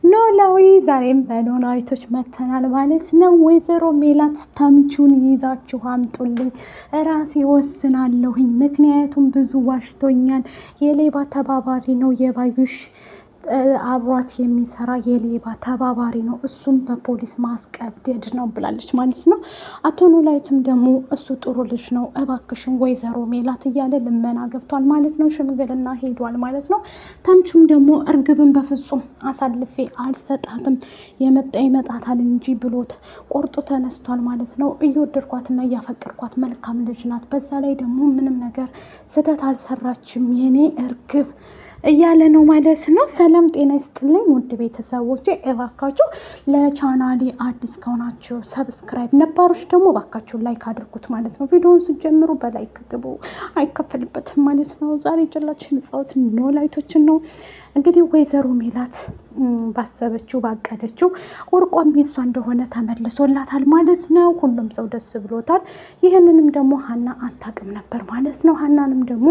ኖላዊ ዛሬም በኖላዊቶች መተናል ማለት ነው። ወይዘሮ ሜላት ተምቹን ይዛችሁ አምጡልኝ፣ ራሴ ወስናለሁኝ። ምክንያቱም ብዙ ዋሽቶኛል። የሌባ ተባባሪ ነው የባዩሽ አብሯት የሚሰራ የሌባ ተባባሪ ነው። እሱም በፖሊስ ማስቀብደድ ነው ብላለች ማለት ነው። አቶ ኖላዊትም ደግሞ እሱ ጥሩ ልጅ ነው፣ እባክሽን ወይዘሮ ሜላት እያለ ልመና ገብቷል ማለት ነው። ሽምግልና ሄዷል ማለት ነው። ተምቹም ደግሞ እርግብን በፍጹም አሳልፌ አልሰጣትም፣ የመጣ ይመጣታል እንጂ ብሎት ቆርጦ ተነስቷል ማለት ነው። እየወደድኳትና እያፈቀርኳት መልካም ልጅ ናት፣ በዛ ላይ ደግሞ ምንም ነገር ስህተት አልሰራችም የኔ እርግብ እያለ ነው ማለት ነው። ሰላም ጤና ይስጥልኝ ውድ ቤተሰቦቼ፣ እባካችሁ ለቻናሌ አዲስ ከሆናችሁ ሰብስክራይብ፣ ነባሮች ደግሞ እባካችሁ ላይክ አድርጉት ማለት ነው። ቪዲዮውን ስጀምሩ በላይክ ግቡ፣ አይከፈልበትም ማለት ነው። ዛሬ ጀላችሁ የመጣሁት ኖላዊቶችን ነው። እንግዲህ ወይዘሮ ሜላት ባሰበችው ባቀደችው ወርቋም የሷ እንደሆነ ተመልሶላታል ማለት ነው። ሁሉም ሰው ደስ ብሎታል። ይህንንም ደግሞ ሀና አታውቅም ነበር ማለት ነው። ሀናንም ደግሞ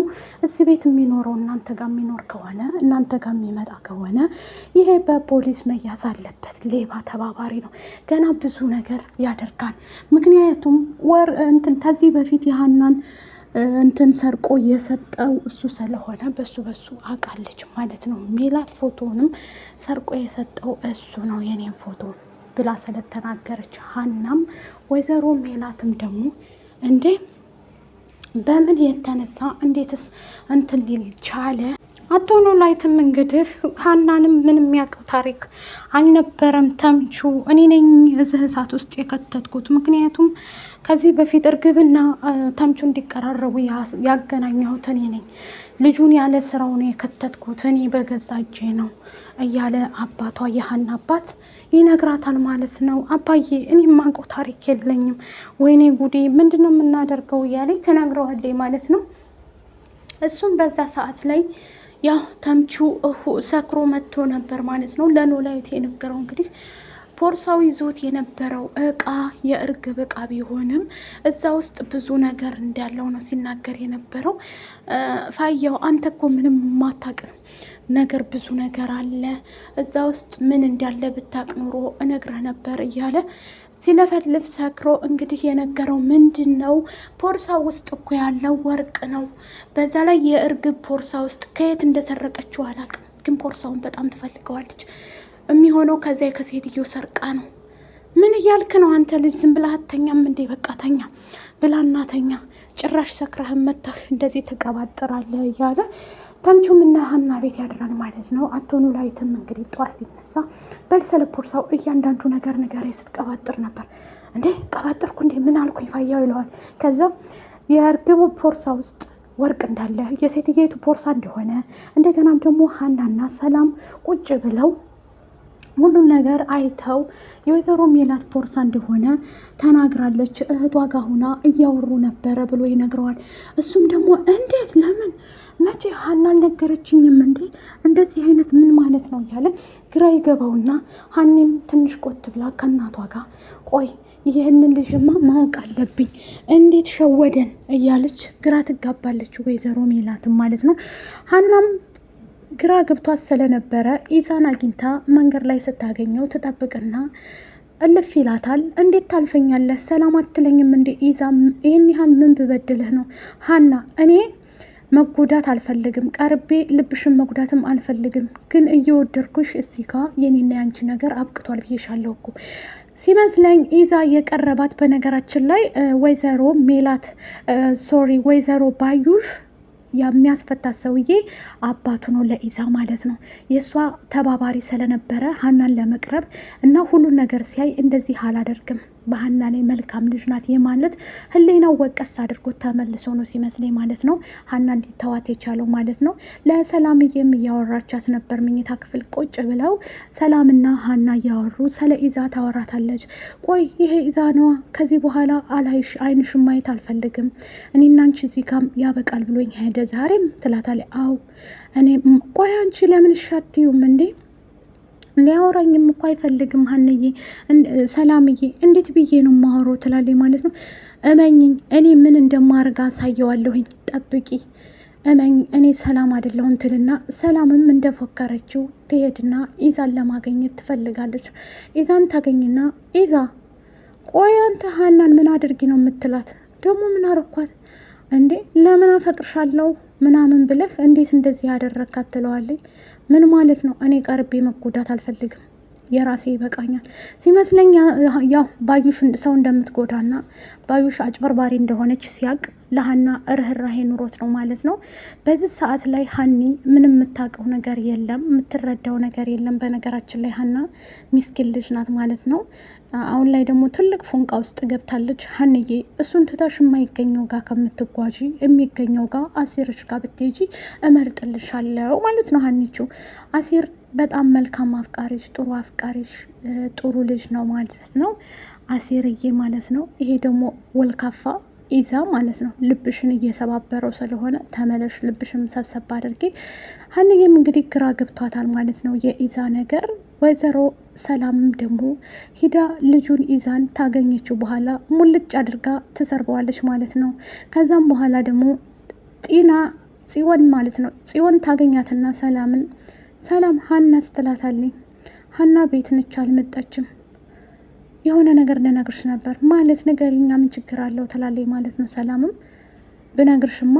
እዚህ ቤት የሚኖረው እናንተ ጋር የሚኖር ከሆነ እናንተ ጋር የሚመጣ ከሆነ ይሄ በፖሊስ መያዝ አለበት፣ ሌባ ተባባሪ ነው፣ ገና ብዙ ነገር ያደርጋል። ምክንያቱም ከዚህ በፊት የሀናን እንትን ሰርቆ የሰጠው እሱ ስለሆነ በሱ አውቃለች ማለት ነው። ሜላት ፎቶንም ሰርቆ የሰጠው እሱ ነው የኔን ፎቶ ብላ ስለተናገረች ሀናም ወይዘሮ ሜላትም ደግሞ እንዴ በምን የተነሳ እንዴትስ እንትን ሊል ቻለ? አቶ ኖላዊትም እንግዲህ ሀናንም ምን የሚያውቀው ታሪክ አልነበረም። ተምቹ እኔ ነኝ እዚህ እሳት ውስጥ የከተትኩት፣ ምክንያቱም ከዚህ በፊት እርግብና ተምቹ እንዲቀራረቡ ያገናኘሁት እኔ ነኝ፣ ልጁን ያለ ስራው ነው የከተትኩት እኔ በገዛ እጄ ነው እያለ አባቷ የሀና አባት ይነግራታል ማለት ነው። አባዬ እኔ የማውቀው ታሪክ የለኝም፣ ወይኔ ጉዴ ምንድን ነው የምናደርገው እያለ ትነግረዋለች ማለት ነው። እሱም በዛ ሰዓት ላይ ያው ተምቹ ሰክሮ መጥቶ ነበር ማለት ነው። ለኖላዊት የነገረው እንግዲህ ፖርሳው ይዞት የነበረው እቃ የእርግብ እቃ ቢሆንም እዛ ውስጥ ብዙ ነገር እንዳለው ነው ሲናገር የነበረው። ፋያው አንተ እኮ ምንም ማታቅ ነገር ብዙ ነገር አለ እዛ ውስጥ፣ ምን እንዳለ ብታቅ ኑሮ እነግረህ ነበር እያለ ሲለፈልፍ ሰክሮ እንግዲህ የነገረው ምንድን ነው፣ ፖርሳ ውስጥ እኮ ያለው ወርቅ ነው። በዛ ላይ የእርግብ ፖርሳ ውስጥ ከየት እንደሰረቀችው አላውቅም፣ ግን ፖርሳውን በጣም ትፈልገዋለች። የሚሆነው ከዚያ ከሴትዮ ሰርቃ ነው። ምን እያልክ ነው አንተ ልጅ? ዝም ብለህ አተኛም እንዴ? በቃ ተኛ ብላ እናተኛ፣ ጭራሽ ሰክረህን መተህ እንደዚህ ትቀባጥራለህ እያለ ተምቹም እና ሀና ቤት ያድራል ማለት ነው። አቶ ኖላዊትም እንግዲህ ጠዋት ሲነሳ በልሰለ ፖርሳው እያንዳንዱ ነገር ስትቀባጥር ነበር። እንዴ ቀባጥርኩ እንዴ? ምን አልኩኝ ፋያው ይለዋል። ከዛ የእርግቡ ፖርሳ ውስጥ ወርቅ እንዳለ የሴትየቱ ፖርሳ እንደሆነ እንደገናም ደግሞ ሀናና ሰላም ቁጭ ብለው ሁሉን ነገር አይተው የወይዘሮ ሜላት ፖርሳ እንደሆነ ተናግራለች። እህቷ ጋር ሁና እያወሩ ነበረ ብሎ ይነግረዋል። እሱም ደግሞ እንዴት፣ ለምን፣ መቼ ሀና አልነገረችኝም እንዴ? እንደዚህ አይነት ምን ማለት ነው እያለ ግራ ይገባውና ሀኔም ትንሽ ቆት ብላ ከእናቷ ጋር ቆይ ይህንን ልጅማ ማወቅ አለብኝ፣ እንዴት ሸወደን እያለች ግራ ትጋባለች። ወይዘሮ ሜላትም ማለት ነው። ሀናም ግራ ገብቷት ስለነበረ ኢዛን አግኝታ መንገድ ላይ ስታገኘው ትጠብቅና እልፍ ይላታል። እንዴት ታልፈኛለህ? ሰላም አትለኝም እንዴ? ኢዛም ይህን ያህል ምን ብበድልህ ነው? ሀና እኔ መጎዳት አልፈልግም፣ ቀርቤ ልብሽን መጉዳትም አልፈልግም፣ ግን እየወደድኩሽ እስቲ ጋ የኔና ያንቺ ነገር አብቅቷል ብዬሻለሁ እኮ ሲመስለኝ ኢዛ የቀረባት በነገራችን ላይ ወይዘሮ ሜላት ወይዘሮ ባዩሽ የሚያስፈታት ሰውዬ አባቱ ነው ለኢዛ ማለት ነው። የእሷ ተባባሪ ስለነበረ ሀናን ለመቅረብ እና ሁሉን ነገር ሲያይ እንደዚህ አላደርግም፣ በሀና ላይ መልካም ልጅ ናት የማለት ህሊናው ወቀስ አድርጎት ተመልሶ ነው ሲመስለኝ ማለት ነው ሀና እንዲተዋት የቻለው ማለት ነው። ለሰላምዬም እያወራቻት ነበር መኝታ ክፍል ቁጭ ብለው ሰላምና ሀና እያወሩ ስለ ኢዛ ታወራታለች። ቆይ ይሄ ኢዛ ነዋ፣ ከዚህ በኋላ አላይሽ፣ አይንሽን ማየት አልፈልግም፣ እኔና አንቺ እዚህ ጋር ያበቃል ብሎኝ ሄደ ዛሬም ትላታለች። አው እኔ ቆይ አንቺ ለምን ሻትዩም እንዴ? ሊያወራኝም እኮ አይፈልግም ሀንዬ፣ ሰላምዬ እንዴት ብዬ ነው ማወራው ትላለች ማለት ነው። እመኝኝ እኔ ምን እንደማርጋ አሳየዋለሁኝ፣ ጠብቂ እኔ ሰላም አይደለሁም ትልና ሰላምም እንደፎከረችው ትሄድና ኢዛን ለማገኘት ትፈልጋለች። ኢዛን ታገኝና ኢዛ ቆይ አንተ ሀናን ምን አድርጊ ነው የምትላት? ደግሞ ምን አረኳት እንዴ? ለምን አፈቅርሻለሁ ምናምን ብለህ እንዴት እንደዚህ ያደረግካት ትለዋለች። ምን ማለት ነው? እኔ ቀርቤ መጎዳት አልፈልግም፣ የራሴ ይበቃኛል ሲመስለኝ። ያው ባዩሽ ሰው እንደምትጎዳና ባዩሽ አጭበርባሪ እንደሆነች ሲያቅ ለሀና ርህራሄ ኑሮት ነው ማለት ነው። በዚህ ሰዓት ላይ ሀኒ ምንም የምታውቀው ነገር የለም፣ የምትረዳው ነገር የለም። በነገራችን ላይ ሀና ሚስኪን ልጅ ናት ማለት ነው። አሁን ላይ ደግሞ ትልቅ ፎንቃ ውስጥ ገብታለች። ሀንዬ እሱን ትተሽ የማይገኘው ጋር ከምትጓዢ የሚገኘው ጋር አሲርሽ ጋር ብትሄጂ እመርጥልሻለሁ ማለት ነው። ሀኒቹ አሲር በጣም መልካም አፍቃሪሽ፣ ጥሩ አፍቃሪሽ፣ ጥሩ ልጅ ነው ማለት ነው። አሲርዬ ማለት ነው። ይሄ ደግሞ ወልካፋ ኢዛ ማለት ነው። ልብሽን እየሰባበረው ስለሆነ ተመለሽ፣ ልብሽን ሰብሰብ አድርጌ። ሀንዬም እንግዲህ ግራ ገብቷታል ማለት ነው የኢዛ ነገር። ወይዘሮ ሰላምም ደግሞ ሂዳ ልጁን ኢዛን ታገኘችው በኋላ ሙልጭ አድርጋ ትሰርበዋለች ማለት ነው። ከዛም በኋላ ደግሞ ጽዮን ማለት ነው ጽዮን ታገኛትና ሰላምን ሰላም ሀና ስትላታለኝ ሀና ቤት ነች አልመጣችም፣ የሆነ ነገር ልነግርሽ ነበር ማለት ንገሪኛ፣ ምን ችግር አለው ትላለች ማለት ነው። ሰላምም ብነግርሽማ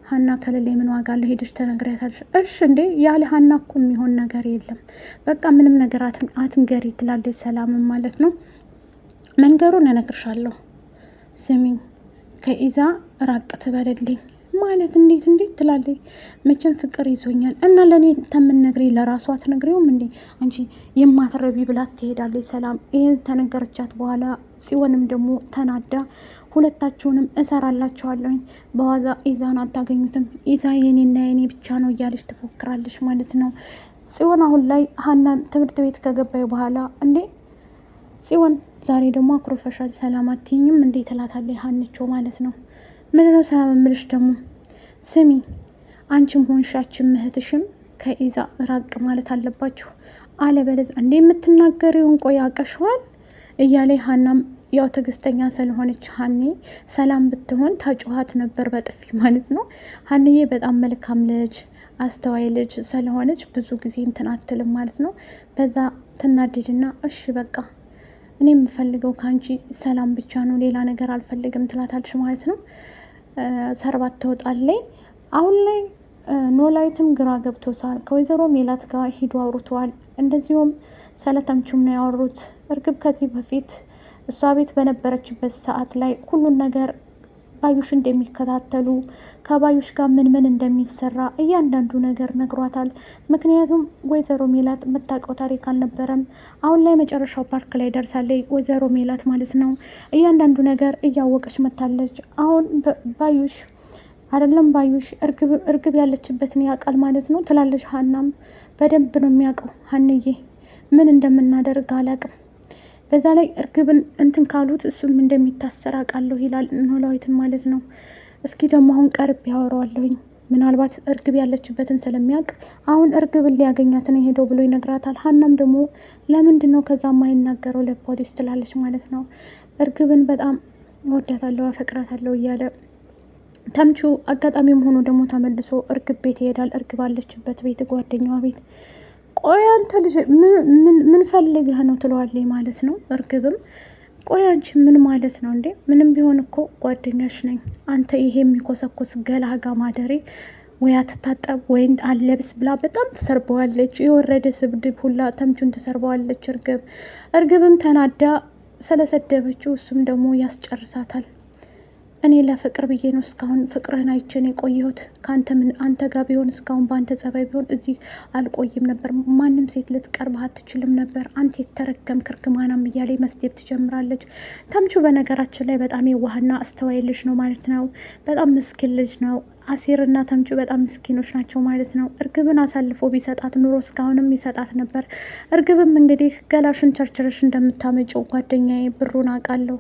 ሀና ከሌለ ምን ዋጋ አለው? ሄደሽ ተነግሪያታለሽ። እሺ እንዴ ያለ ሀና እኮ የሚሆን ነገር የለም፣ በቃ ምንም ነገር አትንገሪ ትላለች ሰላምም ማለት ነው። መንገሩን እነግርሻለሁ፣ ስሚኝ ከኢዛ ራቅ ትበልልኝ ማለት እንዴት ትላለች። መቼም ፍቅር ይዞኛል እና ለእኔ ተምነግሪ ለራሷ አትነግሪውም እንዴ አንቺ የማትረቢ ብላት ትሄዳለች ሰላም። ይህን ተነገረቻት በኋላ ጽዮንም ደግሞ ተናዳ ሁለታችሁንም እሰራላችኋለሁኝ፣ በዋዛ ኢዛን አታገኙትም፣ ኢዛ የኔና የኔ ብቻ ነው እያለች ትፎክራለች ማለት ነው። ጽዮን አሁን ላይ ሀናን ትምህርት ቤት ከገባይ በኋላ እንዴ ጽዮን ዛሬ ደግሞ አኩርፈሻል፣ ሰላም አትይኝም እንዴ ትላታለች ሀንቾ ማለት ነው። ምንድነው ሰላም እምልሽ ደግሞ ስሚ፣ አንቺም ሆንሻችን ምህትሽም ከኢዛ ራቅ ማለት አለባችሁ፣ አለበለዚያ እንዴ የምትናገሪውን ቆይ አቀሸዋል እያለ ሀናም ያው ትዕግስተኛ ስለሆነች ሀኒ ሰላም ብትሆን ታጮኋት ነበር በጥፊ ማለት ነው። ሀኒዬ በጣም መልካም ልጅ አስተዋይ ልጅ ስለሆነች ብዙ ጊዜ እንትን አትልም ማለት ነው። በዛ ትናደድና እሺ በቃ እኔ የምፈልገው ከአንቺ ሰላም ብቻ ነው፣ ሌላ ነገር አልፈልግም ትላታለች ማለት ነው። ሰርባት ትወጣለች። አሁን ላይ ኖላዊትም ግራ ገብቶታል። ከወይዘሮ ሜላት ጋር ሂዱ አውርተዋል። እንደዚሁም ስለተምቹም ነው ያወሩት። እርግብ ከዚህ በፊት እሷ ቤት በነበረችበት ሰዓት ላይ ሁሉን ነገር ባዩሽ እንደሚከታተሉ ከባዩሽ ጋር ምን እንደሚሰራ እያንዳንዱ ነገር ነግሯታል። ምክንያቱም ወይዘሮ ሜላት የምታውቀው ታሪክ አልነበረም። አሁን ላይ መጨረሻው ፓርክ ላይ ደርሳለች ወይዘሮ ሜላት ማለት ነው። እያንዳንዱ ነገር እያወቀች መታለች። አሁን ባዩሽ አይደለም ባዩሽ እርግብ ያለችበትን ያውቃል ማለት ነው ትላለች። ሀናም በደንብ ነው የሚያውቀው። ሀንዬ ምን እንደምናደርግ አላውቅም፣ በዛ ላይ እርግብን እንትን ካሉት እሱም እንደሚታሰር አውቃለሁ ይላል ኖላዊትን ማለት ነው። እስኪ ደግሞ አሁን ቀርብ ያወራዋለሁኝ፣ ምናልባት እርግብ ያለችበትን ስለሚያውቅ አሁን እርግብን ሊያገኛት ነው ሄደው ብሎ ይነግራታል። ሀናም ደግሞ ለምንድን ነው ከዛ ማይናገረው ለፖሊስ ትላለች ማለት ነው። እርግብን በጣም ወዳታለሁ አፈቅራታለሁ እያለ ተምቹ አጋጣሚም ሆኖ ደግሞ ተመልሶ እርግብ ቤት ይሄዳል። እርግብ አለችበት ቤት ጓደኛዋ ቤት። ቆይ አንተ ልጅ ምን ፈልገህ ነው ትለዋለች ማለት ነው። እርግብም ቆይ አንቺ ምን ማለት ነው እንዴ? ምንም ቢሆን እኮ ጓደኛሽ ነኝ። አንተ ይሄ የሚኮሰኮስ ገላጋ ማደሬ ወይ አትታጠብ ወይም አለብስ ብላ በጣም ትሰርበዋለች። የወረደ ስብድብ ሁላ ተምቹን ትሰርበዋለች። እርግብም ተናዳ ስለሰደበችው እሱም ደግሞ ያስጨርሳታል። እኔ ለፍቅር ብዬ ነው እስካሁን ፍቅርህን አይቼን የቆየሁት። አንተ ጋር ቢሆን እስካሁን በአንተ ጸባይ ቢሆን እዚህ አልቆይም ነበር። ማንም ሴት ልትቀርብህ አትችልም ነበር። አንተ የተረገምክ እርግማናም እያለ መስደብ ትጀምራለች። ተምቹ በነገራችን ላይ በጣም የዋህና አስተዋይ ልጅ ነው ማለት ነው። በጣም ምስኪን ልጅ ነው። አሲርና ተምቹ በጣም ምስኪኖች ናቸው ማለት ነው። እርግብን አሳልፎ ቢሰጣት ኑሮ እስካሁንም ይሰጣት ነበር። እርግብም እንግዲህ ገላሽን ቸርችረሽ እንደምታመጪው ጓደኛዬ ብሩን አውቃለሁ፣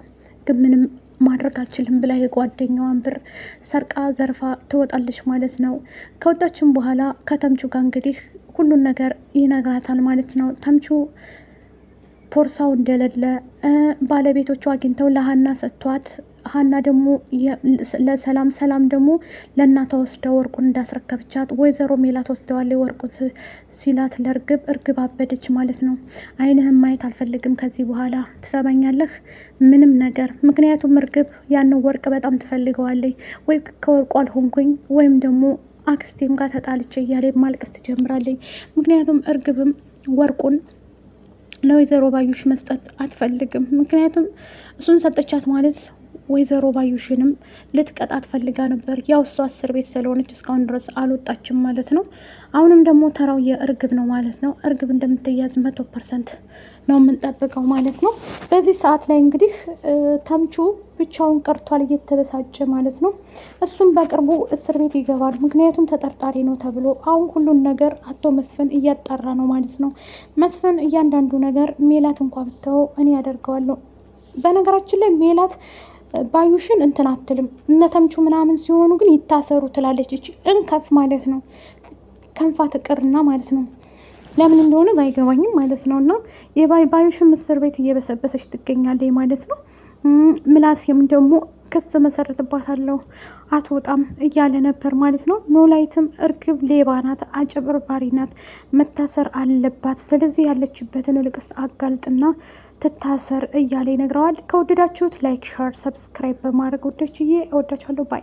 ግን ምንም ማድረግ አልችልም ብላ የጓደኛዋን ብር ሰርቃ ዘርፋ ትወጣለች ማለት ነው። ከወጣችን በኋላ ከተምቹ ጋር እንግዲህ ሁሉን ነገር ይነግራታል ማለት ነው። ተምቹ ፖርሳው እንደሌለ ባለቤቶቹ አግኝተው ለሀና ሰጥቷት ሀና ደግሞ ሰላም ደግሞ ለእናቷ ወስዳ ወርቁን እንዳስረከብቻት ወይዘሮ ሜላት ወስደዋለች ወርቁን ሲላት እርግብ አበደች ማለት ነው። አይንህም ማየት አልፈልግም ከዚህ በኋላ ትሰማኛለህ? ምንም ነገር ምክንያቱም እርግብ ያንን ወርቅ በጣም ትፈልገዋለች። ወይ ከወርቁ አልሆንኩኝ ወይም ደግሞ አክስቴም ጋር ተጣልቼ እያለ ማልቀስ ትጀምራለች። ምክንያቱም እርግብም ወርቁን ለወይዘሮ ባዩሽ መስጠት አትፈልግም። ምክንያቱም እሱን ሰጠቻት ማለት ወይዘሮ ባዩሽንም ልትቀጣት ፈልጋ ነበር። ያው እሷ እስር ቤት ስለሆነች እስካሁን ድረስ አልወጣችም ማለት ነው። አሁንም ደግሞ ተራው የእርግብ ነው ማለት ነው። እርግብ እንደምትያዝ 100% ነው የምንጠብቀው ማለት ነው። በዚህ ሰዓት ላይ እንግዲህ ተምቹ ብቻውን ቀርቷል እየተበሳጨ ማለት ነው። እሱም በቅርቡ እስር ቤት ይገባል። ምክንያቱም ተጠርጣሪ ነው ተብሎ አሁን ሁሉን ነገር አቶ መስፍን እያጣራ ነው ማለት ነው። መስፍን እያንዳንዱ ነገር ሜላት እንኳ ብተው እኔ ያደርገዋለሁ። በነገራችን ላይ ሜላት ባዩሽን እንትን አትልም። እነ ተምቹ ምናምን ሲሆኑ ግን ይታሰሩ ትላለች። እቺ እንከፍ ማለት ነው። ከንፋ ትቅርና ማለት ነው። ለምን እንደሆነ ባይገባኝም ማለት ነው። እና የባዩሽን እስር ቤት እየበሰበሰች ትገኛለች ማለት ነው። ምላሴም ደግሞ ክስ መሰረትባታለሁ አትወጣም እያለ ነበር ማለት ነው። ኖላዊትም እርግብ ሌባ ናት፣ አጭበርባሪ ናት፣ መታሰር አለባት። ስለዚህ ያለችበትን ልቅስ አጋልጥና ትታሰር እያለ ይነግረዋል። ከወደዳችሁት ላይክ፣ ሸር፣ ሰብስክራይብ በማድረግ ወዶችዬ እወዳችኋለሁ። ባይ